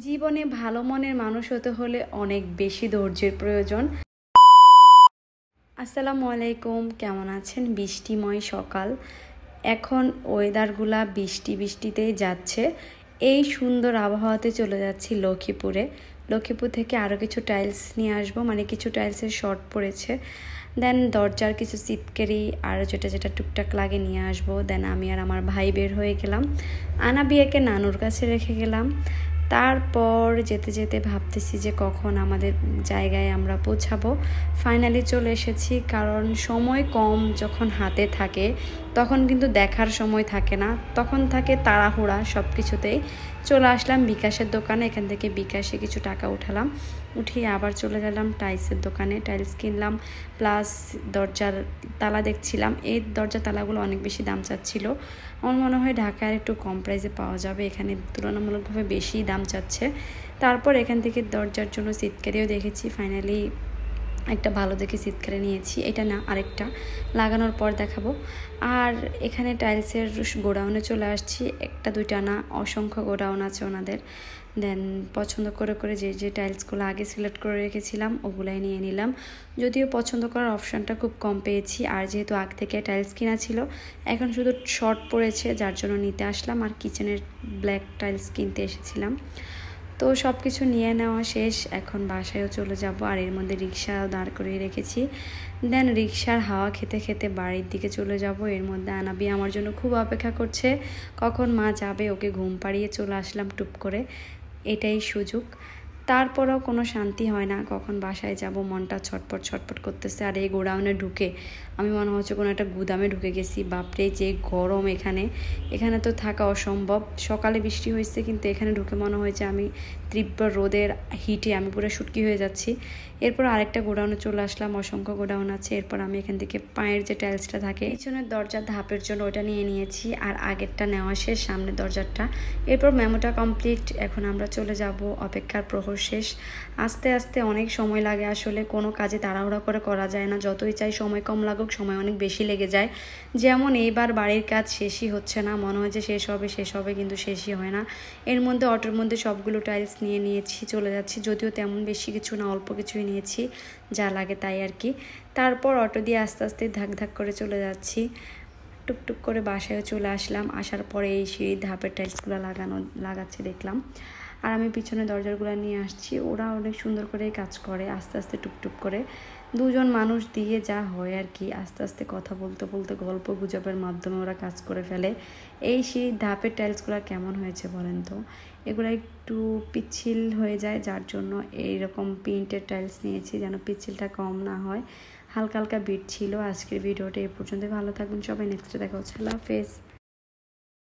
জীবনে ভালো মনের মানুষ হতে হলে অনেক বেশি ধৈর্যের প্রয়োজন। আসসালামু আলাইকুম, কেমন আছেন? বৃষ্টিময় সকাল, এখন ওয়েদারগুলা বৃষ্টিতেই যাচ্ছে। এই সুন্দর আবহাওয়াতে চলে যাচ্ছি লক্ষ্মীপুরে। লক্ষ্মীপুর থেকে আরও কিছু টাইলস নিয়ে আসবো, মানে কিছু টাইলসের শর্ট পড়েছে। দেন দরজার কিছু সিটকারি আর যেটা টুকটাক লাগে নিয়ে আসবো। দেন আমি আর আমার ভাই বের হয়ে গেলাম, আনাবিয়াকে নানুর কাছে রেখে গেলাম। তারপর যেতে যেতে ভাবতেছি যে কখন আমাদের জায়গায় আমরা পৌঁছাবো। ফাইনালি চলে এসেছি, কারণ সময় কম যখন হাতে থাকে তখন কিন্তু দেখার সময় থাকে না, তখন থাকে তাড়াহুড়া সব কিছুতেই। চলে আসলাম বিকাশের দোকানে, এখান থেকে বিকাশে কিছু টাকা উঠালাম, উঠিয়ে আবার চলে গেলাম টাইলসের দোকানে। টাইলস কিনলাম, প্লাস দরজার তালা দেখছিলাম। এই দরজার তালাগুলো অনেক বেশি দাম চাচ্ছিল। আমার মনে হয় ঢাকায় একটু কম প্রাইসে পাওয়া যাবে, এখানে তুলনামূলকভাবে বেশি দাম চাচ্ছে। তারপর এখান থেকে দরজার জন্য সিটকারিও দেখেছি, ফাইনালি একটা ভালো দেখে সিটকারি নিয়েছি। এটা না, আরেকটা লাগানোর পর দেখাবো। আর এখানে টাইলসের গোডাউনে চলে আসছি, একটা দুইটা না, অসংখ্য গোডাউন আছে ওনাদের। দেন পছন্দ করে যে টাইলসগুলো আগে সিলেক্ট করে রেখেছিলাম ওগুলাই নিয়ে নিলাম। যদিও পছন্দ করার অপশানটা খুব কম পেয়েছি, আর যেহেতু আগ থেকে টাইলস কিনা ছিল, এখন শুধু শর্ট পড়েছে, যার জন্য নিতে আসলাম। আর কিচেনের ব্ল্যাক টাইলস কিনতে এসেছিলাম। তো সব কিছু নিয়ে নেওয়া শেষ, এখন বাসায়ও চলে যাব। আর এর মধ্যে রিক্সাও দাঁড় করিয়ে রেখেছি। দেন রিক্সার হাওয়া খেতে খেতে বাড়ির দিকে চলে যাব। এর মধ্যে আনাবি আমার জন্য খুব অপেক্ষা করছে, কখন মা যাবে। ওকে ঘুম পাড়িয়ে চলে আসলাম টুপ করে, এটাই সুযোগ। তারপরেও কোনো শান্তি হয় না, কখন বাসায় যাব, মনটা ছটপট করতেছে। আর এই গোডাউনে ঢুকে আমি মনে হচ্ছে কোনো একটা গুদামে ঢুকে গেছি। বাপরে যে গরম এখানে তো থাকা অসম্ভব। সকালে বৃষ্টি হয়েছে, কিন্তু এখানে ঢুকে মনে হয়েছে আমি তীব্র রোদের হিটে আমি পুরো শুটকি হয়ে যাচ্ছি। এরপর আরেকটা গোডাউনে চলে আসলাম, অসংখ্য গোডাউন আছে। এরপর আমি এখান থেকে পায়ের যে টাইলসটা থাকে পিছনের দরজার ধাপের জন্য ওটা নিয়ে নিয়েছি, আর আগেরটা নেওয়া শেষ, সামনের দরজারটা। এরপর মেমোটা কমপ্লিট, এখন আমরা চলে যাব। অপেক্ষার প্রহর শেষ। আস্তে আস্তে অনেক সময় লাগে, আসলে কোনো কাজে তাড়াহুড়া করে করা যায় না, যতই চাই সময় কম লাগুক, সময় অনেক বেশি লেগে যায়। যেমন এইবার বাড়ির কাজ শেষই হচ্ছে না, মনে হয় যে শেষ হবে, কিন্তু শেষই হয় না। এর মধ্যে অটোর মধ্যে সবগুলো টাইলস নিয়ে নিয়েছি, চলে যাচ্ছি। যদিও তেমন বেশি কিছু না, অল্প কিছুই নিয়েছি, যা লাগে তাই আর কি। তারপর অটো দিয়ে আস্তে আস্তে ধাক করে চলে যাচ্ছি। টুকটুক করে বাসায়ও চলে আসলাম। আসার পরে এই সিঁড়ির ধাপের টাইলসগুলো লাগাচ্ছে দেখলাম। আর আমি পিছনে দরজাগুলো নিয়ে আসছি, ওরা অনেক সুন্দর করে কাজ করে, আস্তে আস্তে টুকটুক করে। দুজন মানুষ দিয়ে যা হয় আর কি, আস্তে আস্তে কথা বলতে গল্প গুজবের মাধ্যমে ওরা কাজ করে ফেলে। এই সিঁড়ির ধাপের টাইলসগুলো কেমন হয়েছে বলেন তো? এগুলো একটু পিচ্ছিল হয়ে যায়, যার জন্য এইরকম প্রিন্টের টাইলস নিয়েছি, যেন পিচ্ছিলটা কম না হয়। হালকা বিট ছিল। আজকের ভিডিওটা এই পর্যন্ত, ভালো থাকবেন সবাই, নেক্সটে দেখা হচ্ছে। আল্লাহ হাফেজ।